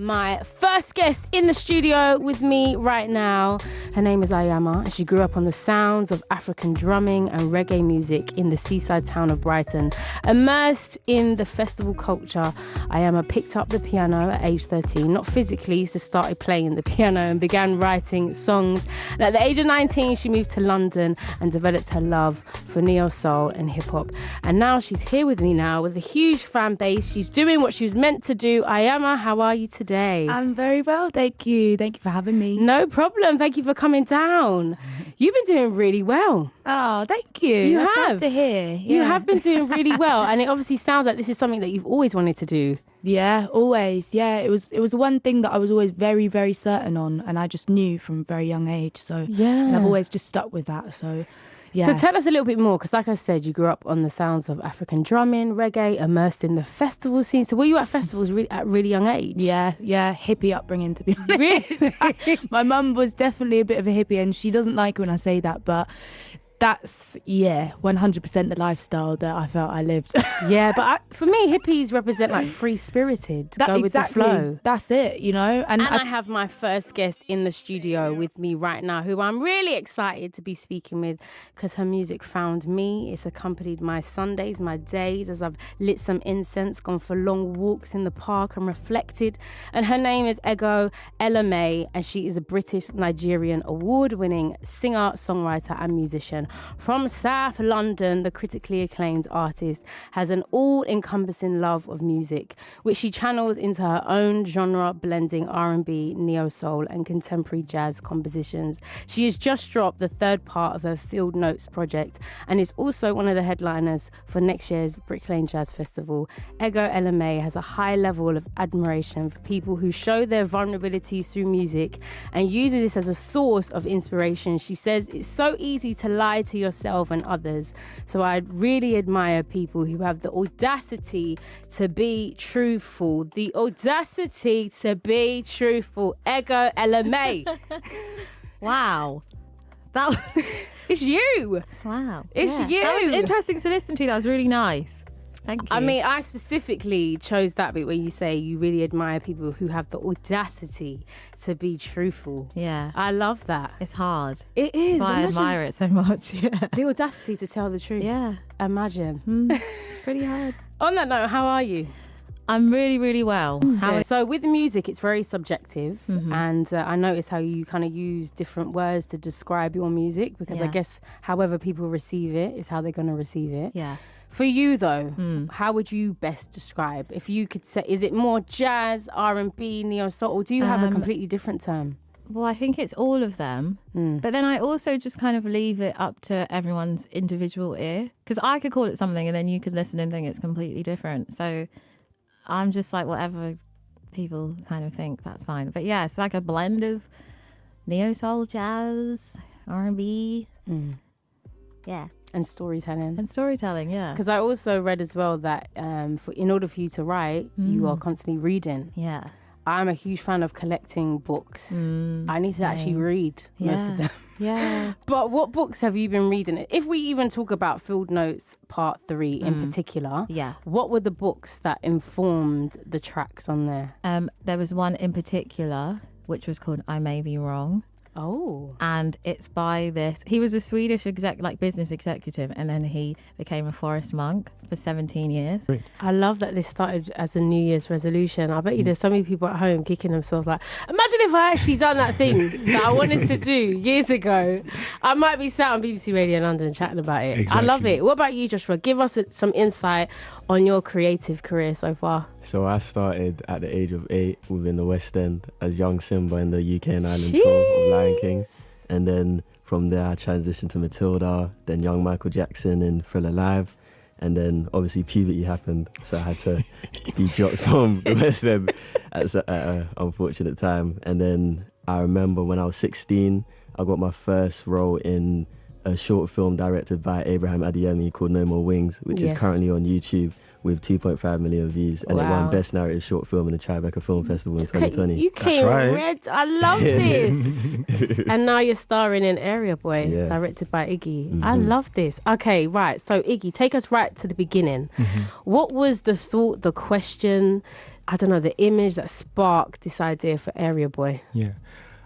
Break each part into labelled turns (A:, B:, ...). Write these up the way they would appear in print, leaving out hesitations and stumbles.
A: my first guest in the studio with me right now. Her name is Ayama, and she grew up on the sounds of African drumming and reggae music in the seaside town of Brighton. Immersed in the festival culture, Ayama picked up the piano at age 13, not physically, so started playing the piano and began writing songs. And at the age of 19, she moved to London and developed her love for neo-soul and hip-hop. And now she's here with me now with a huge fan base. She's doing what she was meant to do. Ayama, how are you today?
B: I'm very well, thank you. Thank you for having me.
A: No problem. Thank you for coming down. You've been doing really well.
B: Oh, thank you. That's nice to hear.
A: You have been doing really well. And it obviously sounds like this is something that you've always wanted to do.
B: Yeah, always. Yeah, it was one thing that I was always very, very certain on. And I just knew from a very young age. So and I've always just stuck with that. So yeah.
A: So tell us a little bit more, because like I said, you grew up on the sounds of African drumming, reggae, immersed in the festival scene. So were you at festivals at a really young age?
B: Yeah, hippie upbringing, to be honest. Really? My mum was definitely a bit of a hippie, and she doesn't like when I say that, but that's, 100% the lifestyle that I felt I lived.
A: Yeah, but for me, hippies represent like free-spirited, go with the flow.
B: That's it, you know.
A: And I have my first guest in the studio with me right now, who I'm really excited to be speaking with, because her music found me. It's accompanied my Sundays, my days, as I've lit some incense, gone for long walks in the park and reflected. And her name is Ego Elamay, and she is a British-Nigerian award-winning singer, songwriter and musician. From South London, the critically acclaimed artist has an all-encompassing love of music, which she channels into her own genre, blending R&B, neo-soul and contemporary jazz compositions. She has just dropped the third part of her Field Notes project and is also one of the headliners for next year's Brick Lane Jazz Festival. Ego Elamay has a high level of admiration for people who show their vulnerabilities through music and uses this as a source of inspiration. She says it's so easy to lie to yourself and others. So I really admire people who have the audacity to be truthful. The audacity to be truthful. Ego Elamay.
C: Wow.
A: It's you.
C: Wow.
A: It's you.
C: That was interesting to listen to. That was really nice. Thank you.
A: I mean, I specifically chose that bit where you say you really admire people who have the audacity to be truthful.
C: Yeah.
A: I love that.
C: It's hard.
A: It is.
C: That's why I admire it so much. Yeah.
A: The audacity to tell the truth.
C: Yeah.
A: Imagine.
C: It's pretty hard.
A: On that note, how are you?
C: I'm really, really well.
A: So with music, it's very subjective. And I notice how you kind of use different words to describe your music, because I guess however people receive it is how they're going to receive it.
C: Yeah.
A: For you, though, how would you best describe? If you could say, is it more jazz, R&B, neo-soul, or do you have a completely different term?
C: Well, I think it's all of them. But then I also just kind of leave it up to everyone's individual ear. Because I could call it something and then you could listen and think it's completely different. So I'm just like, whatever people kind of think, that's fine. But yeah, it's like a blend of neo-soul, jazz, R&B. Yeah.
A: And storytelling.
C: Yeah.
A: Because I also read as well that in order for you to write, you are constantly reading.
C: Yeah.
A: I'm a huge fan of collecting books. I need to actually read most of them.
C: Yeah.
A: But what books have you been reading? If we even talk about Field Notes Part 3 in particular, what were the books that informed the tracks on there?
C: There was one in particular, which was called I May Be Wrong.
A: Oh.
C: And it's by this, he was a Swedish business executive, and then he became a forest monk for 17 years.
A: I love that this started as a New Year's resolution. I bet you there's so many people at home kicking themselves like, imagine if I actually done that thing that I wanted to do years ago. I might be sat on BBC Radio London chatting about it. Exactly. I love it. What about you, Joshua? Give us some insight on your creative career so far.
D: So I started at the age of 8 within the West End as young Simba in the UK and Ireland tour of Lion King. And then from there I transitioned to Matilda, then young Michael Jackson in Thriller Live. And then obviously puberty happened, so I had to be dropped from the West End at an unfortunate time. And then I remember when I was 16, I got my first role in a short film directed by Abraham Adeyemi called No More Wings, which is currently on YouTube with 2.5 million views, and it won Best Narrative Short Film in the Tribeca Film Festival in 2020.
A: You came red. I love this. And now you're starring in Area Boy, directed by Iggy. I love this. Okay, right. So Iggy, take us right to the beginning. What was the thought, the question? I don't know, the image that sparked this idea for Area Boy?
E: Yeah.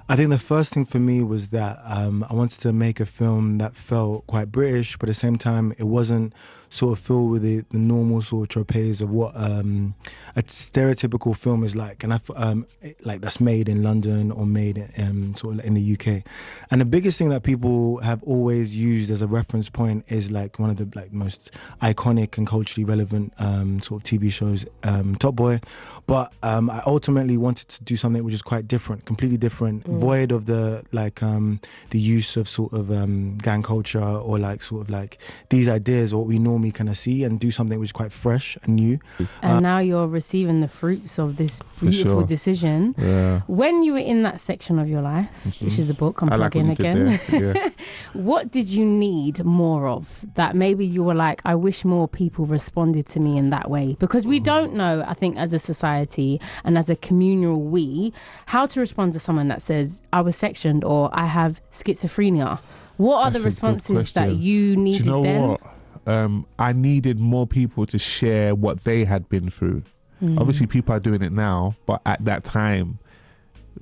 E: I think the first thing for me was that I wanted to make a film that felt quite British, but at the same time, it wasn't sort of filled with the normal sort of tropes of what a stereotypical film is like, and like that's made in London or made sort of in the UK. And the biggest thing that people have always used as a reference point is like one of the like most iconic and culturally relevant sort of TV shows, Top Boy. But I ultimately wanted to do something which is quite different, completely different, void of the like the use of sort of gang culture or like sort of like these ideas or what we normally kind of see, and do something which is quite fresh and new.
A: And now you're receiving the fruits of this beautiful decision.
F: Yeah.
A: When you were in that section of your life, which is the book, I'm
F: I like
A: plugging
F: what you
A: again.
F: did there. Yeah.
A: What did you need more of that maybe you were like, I wish more people responded to me in that way? Because we don't know, I think, as a society and as a communal we, how to respond to someone that says, I was sectioned or I have schizophrenia. What are
F: That's
A: the
F: a good
A: responses that
F: question.
A: you needed
F: Do you know
A: then?
F: what? I needed more people to share what they had been through. Obviously, people are doing it now, but at that time,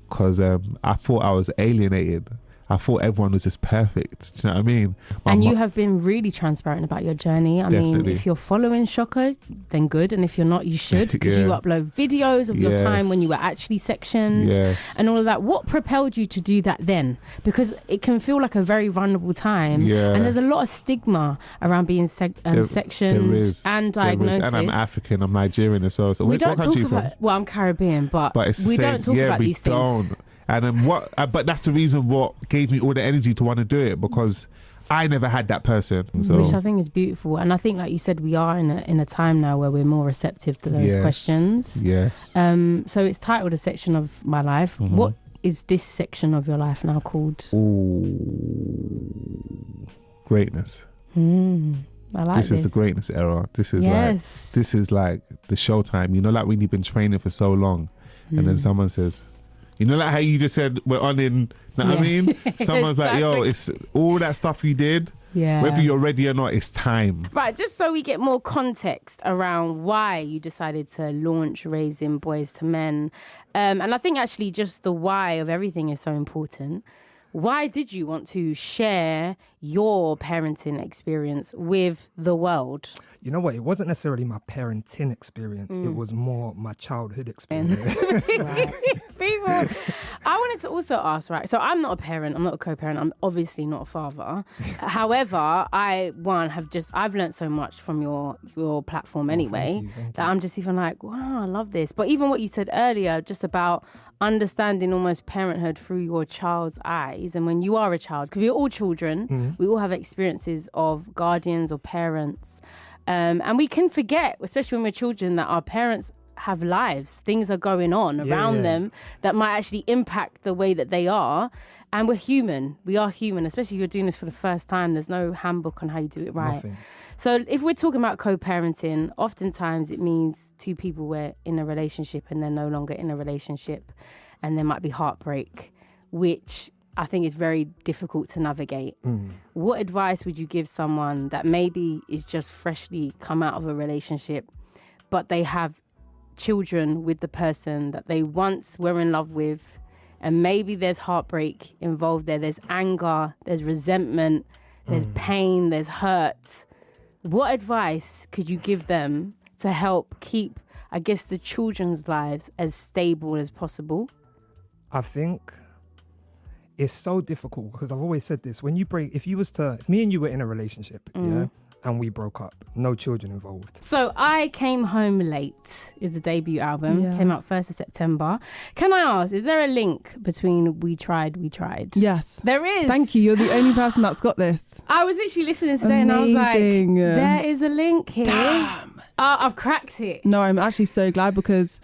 F: because I thought I was alienated. I thought everyone was just perfect. Do you know what I mean?
A: And you have been really transparent about your journey. I mean,
F: Definitely.
A: if you're following Shocker, then good. And if you're not, you should, because you
F: Yeah.
A: upload videos of your
F: Yes.
A: time when you were actually sectioned
F: Yes.
A: and all of that. What propelled you to do that then? Because it can feel like a very vulnerable time.
F: Yeah.
A: And there's a lot of stigma around being sectioned
F: there is.
A: and
F: There is.
A: diagnosis.
F: And I'm African. I'm Nigerian as well. So
A: We
F: what
A: don't
F: country
A: talk
F: you
A: about,
F: from?
A: well, I'm Caribbean, but
F: It's the
A: we
F: same.
A: don't talk about
F: we
A: these things.
F: don't. And but that's the reason what gave me all the energy to want to do it, because I never had that person. So
A: Which I think is beautiful. And I think, like you said, we are in a time now where we're more receptive to those
F: Yes.
A: questions.
F: yes.
A: So it's titled A Section of My Life.
F: Mhm.
A: What is this section of your life now called?
F: Ooh, greatness.
A: I like
F: This
A: this.
F: is the greatness era. This is like the showtime. You know, like when you've been training for so long, and then someone says, you know, like how you just said we're on in. Know what I mean? Someone's like, yo, it's all that stuff you did.
A: Yeah.
F: Whether you're ready or not, it's time.
A: Right, just so we get more context around why you decided to launch Raising Boys to Men. And I think actually just the why of everything is so important. Why did you want to share your parenting experience with the world?
G: You know what? It wasn't necessarily my parenting experience. It was more my childhood experience.
A: People, I wanted to also ask, right? So I'm not a parent. I'm not a co-parent. I'm obviously not a father. However, I've learned so much from your platform anyway,
G: Thank
A: that
G: you.
A: I'm just even like, wow, I love this. But even what you said earlier, just about understanding almost parenthood through your child's eyes. And when you are a child, because we're all children, we all have experiences of guardians or parents. And we can forget, especially when we're children, that our parents have lives. Things are going on around them that might actually impact the way that they are. And we're human. We are human, especially if you're doing this for the first time. There's no handbook on how you do it right.
G: Nothing.
A: So if we're talking about co-parenting, oftentimes it means two people were in a relationship and they're no longer in a relationship, and there might be heartbreak, which I think is very difficult to navigate. What advice would you give someone that maybe is just freshly come out of a relationship, but they have children with the person that they once were in love with, and maybe there's heartbreak involved there, there's anger, there's resentment, there's pain, there's hurt. What advice could you give them to help keep, I guess, the children's lives as stable as possible?
G: I think it's so difficult because I've always said this. When you if me and you were in a relationship, and we broke up, no children involved.
A: So I Came Home Late is the debut album.
B: Yeah.
A: Came out 1st of September. Can I ask, is there a link between We Tried?
B: Yes.
A: There is.
B: Thank you. You're the only person that's got this.
A: I was literally listening today and I was like,
B: Amazing.
A: there is a link here.
B: Damn.
A: I've cracked it.
B: No, I'm actually so glad, because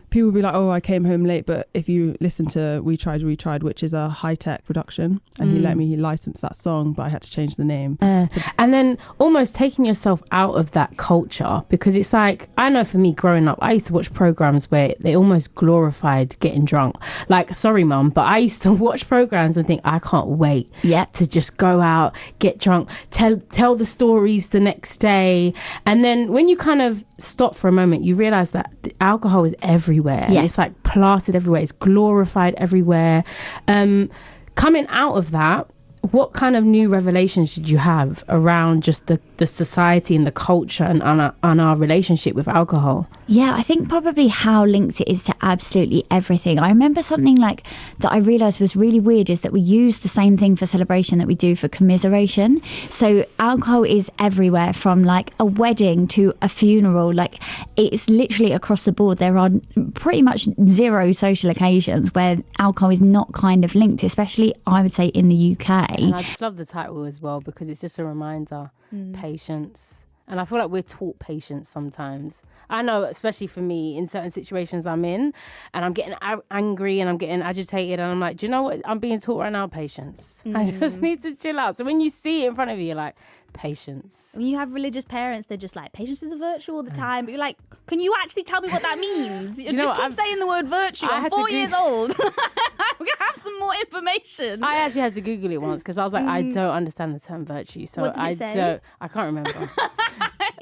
B: people will be like, oh, I came home late. But if you listen to We Tried, which is a high-tech production, and he licensed that song, but I had to change the name.
A: And then almost taking yourself out of that culture, because it's like, I know for me growing up, I used to watch programs where they almost glorified getting drunk. Like, sorry, mum, but I used to watch programs and think, I can't wait to just go out, get drunk, tell the stories the next day. And then when you kind of stop for a moment, you realize that the alcohol is everywhere.
H: Yeah.
A: And it's like plastered everywhere. It's glorified everywhere. Coming out of that, what kind of new revelations did you have around just the society and the culture and on our relationship with alcohol?
H: Yeah, I think probably how linked it is to absolutely everything. I remember something like that I realised was really weird is that we use the same thing for celebration that we do for commiseration. So alcohol is everywhere, from like a wedding to a funeral. Like, it's literally across the board. There are pretty much zero social occasions where alcohol is not kind of linked, especially I would say in the UK.
A: And I just love the title as well, because it's just a reminder. Patience. And I feel like we're taught patience sometimes. I know, especially for me, in certain situations I'm in, and I'm getting angry and I'm getting agitated, and I'm like, do you know what? I'm being taught right now, patience. I just need to chill out. So when you see it in front of you, you're like, patience.
I: When you have religious parents, they're just like, patience is a virtue all the time. But you're like, can you actually tell me what that means? You just keep saying the word virtue. I'm 4 years old. We're going to have some more information.
A: I actually had to Google it once because I was like, I don't understand the term virtue. So
I: What did it say?
A: I can't remember.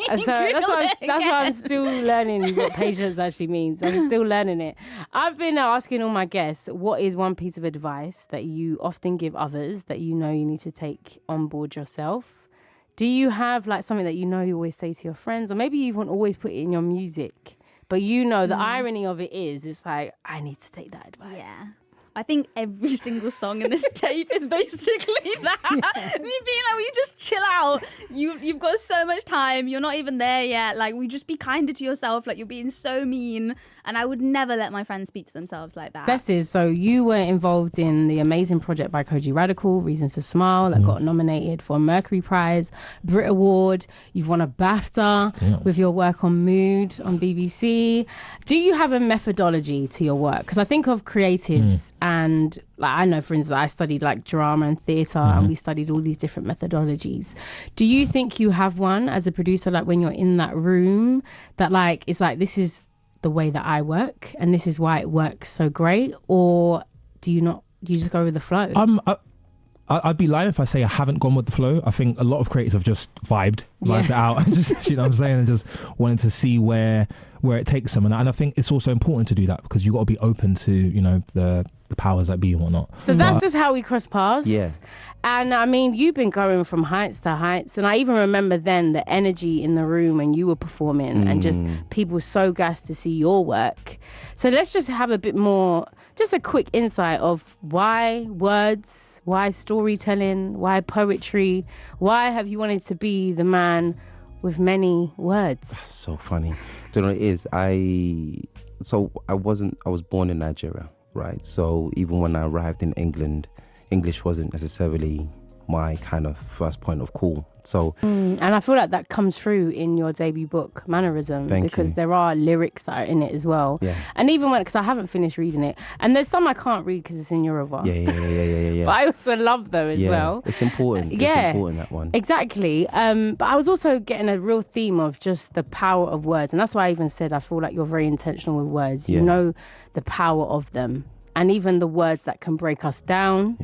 A: And so that's why I'm still learning what patience actually means. I'm still learning it. I've been asking all my guests, what is one piece of advice that you often give others that you know you need to take on board yourself? Do you have like something that you know you always say to your friends, or maybe you even always put it in your music, but you know the irony of it is, it's like, I need to take that advice.
I: Yeah. I think every single song in this tape is basically that. Me being like, will you just chill out? You've got so much time. You're not even there yet. Like, will you just be kinder to yourself? Like, you're being so mean. And I would never let my friends speak to themselves like that.
A: This is, so you were involved in the amazing project by Koji Radical, Reasons to Smile, that got nominated for a Mercury Prize, Brit Award. You've won a BAFTA with your work on Mood on BBC. Do you have a methodology to your work? Because I think of creatives and like, I know, for instance, I studied like drama and theatre and we studied all these different methodologies. Do you think you have one as a producer, like when you're in that room, that like, it's like, this is the way that I work and this is why it works so great? Or do you not, you just go with the flow?
J: I'd be lying if I say I haven't gone with the flow. I think a lot of creators have just vibed it out and just, you know what I'm saying, and just wanted to see where it takes them. And I think it's also important to do that because you've got to be open to, you know, the powers that be and whatnot.
A: So that's just how we cross paths.
D: Yeah.
A: And I mean, you've been going from heights to heights. And I even remember then the energy in the room when you were performing and just people so gassed to see your work. So let's just have a bit more, just a quick insight of why words, why storytelling, why poetry, why have you wanted to be the man with many words?
D: That's so funny. Do you know what it is? I was born in Nigeria, right? So even when I arrived in England, English wasn't necessarily my kind of first point of call. So
A: and I feel like that comes through in your debut book, Mannerism, because there are lyrics that are in it as well.
D: Yeah.
A: And even when, because I haven't finished reading it, and there's some I can't read because it's in Yoruba.
D: Yeah.
A: But I also love those as well.
D: It's important. It's important, that one.
A: Exactly. But I was also getting a real theme of just the power of words, and that's why I even said I feel like you're very intentional with words. You know the power of them. And even the words that can break us down,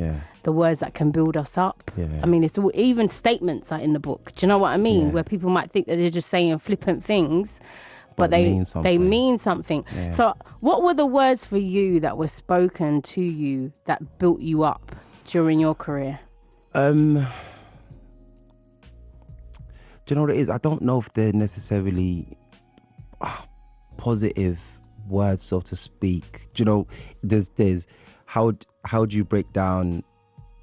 A: the words that can build us up.
D: Yeah.
A: I mean, it's all, even statements are in the book. Do you know what I mean? Where people might think that they're just saying flippant things, but they mean something.
D: Yeah.
A: So what were the words for you that were spoken to you that built you up during your career?
D: Do you know what it is? I don't know if they're necessarily positive words, so to speak. Do you know, there's how do you break down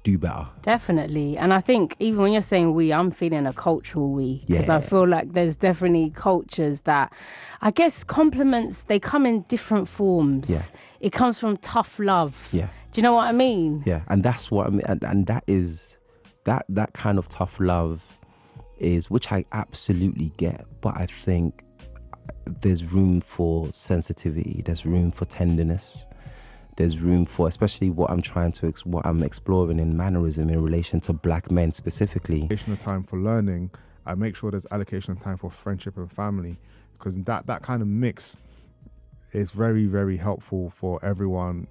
D: do better?
A: Definitely. And I think even when you're saying we, I'm feeling a cultural we, because I feel like there's definitely cultures that, I guess, compliments, they come in different forms. It comes from tough love. Do you know what I mean?
D: And that's what I mean, and that is that kind of tough love is, which I absolutely get, but I think there's room for sensitivity, there's room for tenderness, there's room for, especially what I'm exploring in Mannerism in relation to black men specifically.
F: Allocation of time for learning, I make sure there's allocation of time for friendship and family, because that kind of mix is very, very helpful for everyone.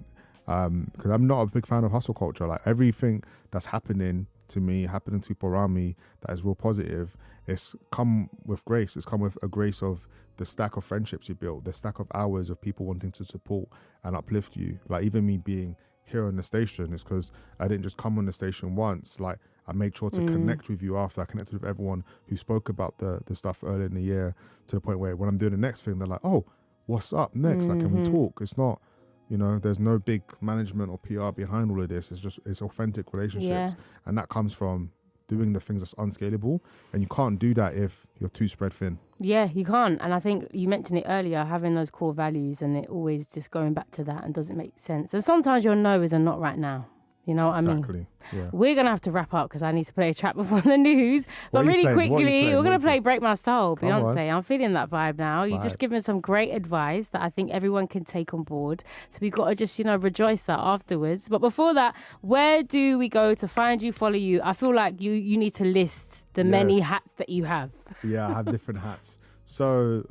F: Because I'm not a big fan of hustle culture. Like, everything that's happening to me, happening to people around me that is real positive, it's come with grace. It's come with a grace of the stack of friendships you built, the stack of hours of people wanting to support and uplift you. Like even me being here on the station is because I didn't just come on the station once. Like I made sure to connect with you after. I connected with everyone who spoke about the stuff earlier in the year, to the point where when I'm doing the next thing, they're like, oh, what's up next? Like, can we talk? It's not, there's no big management or PR behind all of this. It's authentic relationships. And that comes from doing the things that's unscalable. And you can't do that if you're too spread thin.
A: Yeah, you can't. And I think you mentioned it earlier, having those core values, and it always just going back to that and doesn't make sense. And sometimes your no is a not right now. You know what I mean?
F: Exactly. Yeah.
A: We're going to have to wrap up because I need to play a track before the news. But really quickly, we're going to play Break My Soul, Beyonce. I'm feeling that vibe now. You just given some great advice that I think everyone can take on board. So we've got to just, rejoice that afterwards. But before that, where do we go to find you, follow you? I feel like you need to list the many hats that you have.
F: Yeah, I have different hats. So